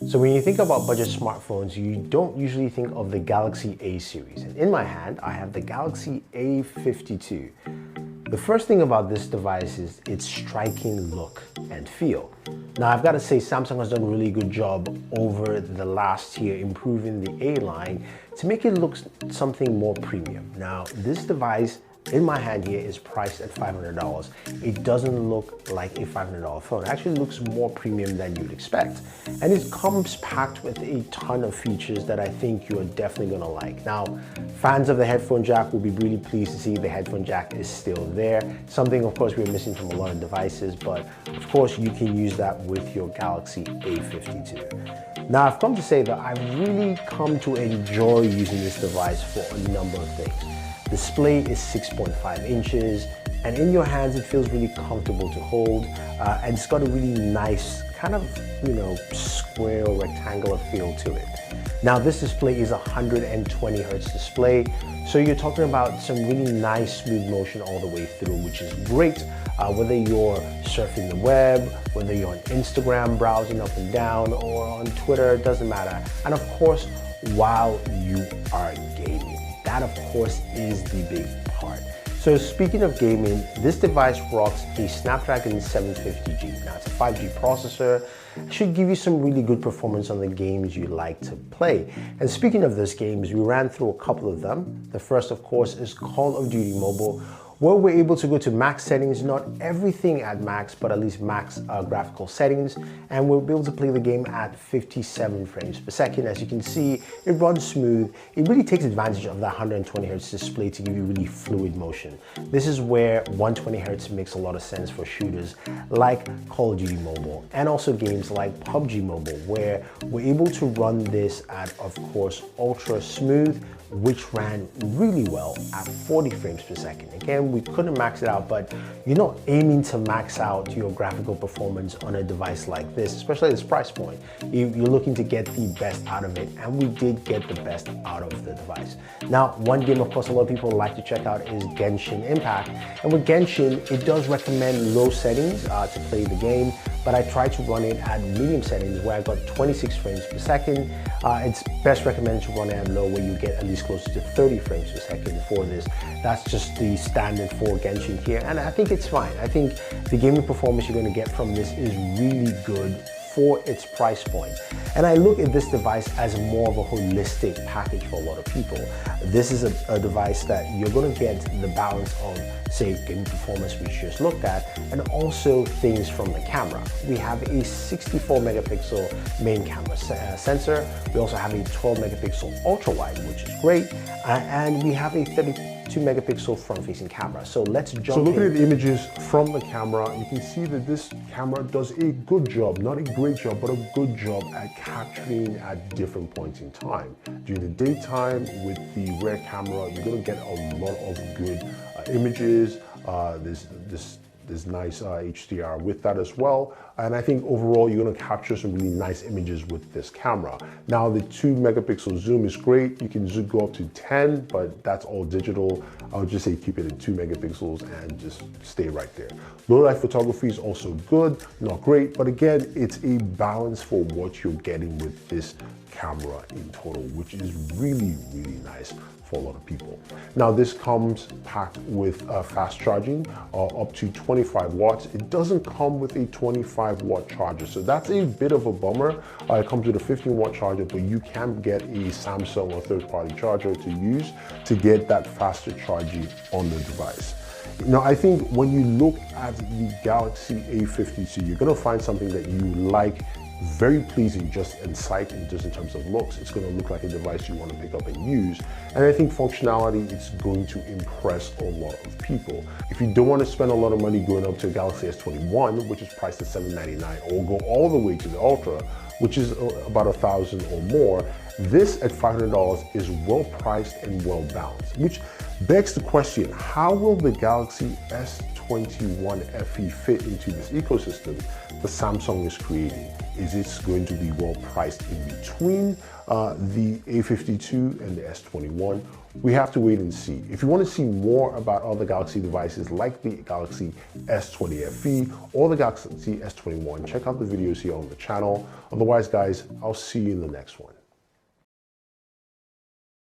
So when you think about budget smartphones, you don't usually think of the Galaxy A series. And in my hand, I have the Galaxy A52. The first thing about this device is its striking look and feel. Now, I've got to say Samsung has done a really good job over the last year improving the A line to make it look something more premium. Now, this device in my hand here is priced at $500. It doesn't look like a $500 phone. It actually looks more premium than you'd expect. And it comes packed with a ton of features that I think you're definitely gonna like. Now, fans of the headphone jack will be really pleased to see the headphone jack is still there. Something, of course, we're missing from a lot of devices, but of course, you can use that with your Galaxy A52. Now, I've come to say that I've really come to enjoy using this device for a number of things. Display is 6.5 inches, and in your hands it feels really comfortable to hold, and it's got a really nice kind of, square or rectangular feel to it. Now, this display is a 120 Hz display, so you're talking about some really nice smooth motion all the way through, which is great, whether you're surfing the web, whether you're on Instagram browsing up and down, or on Twitter, it doesn't matter. And of course, while you are gaming. That, of course, is the big part. So speaking of gaming, this device rocks a Snapdragon 750G. Now, it's a 5G processor. It should give you some really good performance on the games you like to play. And speaking of those games, we ran through a couple of them. The first, of course, is Call of Duty Mobile, where we're able to go to max settings, not everything at max, but at least max graphical settings, and we'll be able to play the game at 57 frames per second. As you can see, it runs smooth. It really takes advantage of that 120 Hz display to give you really fluid motion. This is where 120 Hz makes a lot of sense for shooters like Call of Duty Mobile, and also games like PUBG Mobile, where we're able to run this at, of course, ultra smooth, which ran really well at 40 frames per second. Again, we couldn't max it out, but you're not aiming to max out your graphical performance on a device like this, especially at this price point. You're looking to get the best out of it, and we did get the best out of the device. Now, one game, of course, a lot of people like to check out is Genshin Impact. And with Genshin, it does recommend low settings to play the game, but I tried to run it at medium settings where I got 26 frames per second. It's best recommended to run it at low, where you get at least close to 30 frames per second for this. That's just the standard for Genshin here, and I think it's fine. I think the gaming performance you're going to get from this is really good for its price point. And I look at this device as more of a holistic package for a lot of people. This is a device that you're going to get the balance of, say, gaming performance we just looked at, and also things from the camera. We have a 64 megapixel main camera sensor. We also have a 12 megapixel ultra wide, which is great. And we have a 32 megapixel front-facing camera. So let's jump in. So looking at the images from the camera, you can see that this camera does a good job, not a great job, but a good job at capturing at different points in time. During the daytime with the rear camera, you're going to get a lot of good images. There's nice HDR with that as well. And I think overall, you're gonna capture some really nice images with this camera. Now, the 2 megapixel zoom is great. You can go up to 10, but that's all digital. I would just say keep it at 2 megapixels and just stay right there. Low light photography is also good, not great, but again, it's a balance for what you're getting with this camera in total, which is really, really nice for a lot of people. Now, this comes packed with fast charging, up to 25 watts. It doesn't come with a 25-watt charger, so that's a bit of a bummer. It comes with a 15-watt charger, but you can get a Samsung or third-party charger to use to get that faster charging on the device. Now, I think when you look at the Galaxy A52, you're gonna find something that you like, very pleasing just in sight and just in terms of looks. It's going to look like a device you want to pick up and use. And I think functionality, it's going to impress a lot of people. If you don't want to spend a lot of money going up to a Galaxy S21, which is priced at $799, or go all the way to the Ultra, which is about $1,000 or more, this at $500 is well priced and well balanced, which begs the question, how will the Galaxy S21 FE fit into this ecosystem that Samsung is creating? Is it going to be well priced in between the A52 and the S21, we have to wait and see. If you want to see more about other Galaxy devices like the Galaxy S20 FE or the Galaxy S21, check out the videos here on the channel. Otherwise, guys, I'll see you in the next one.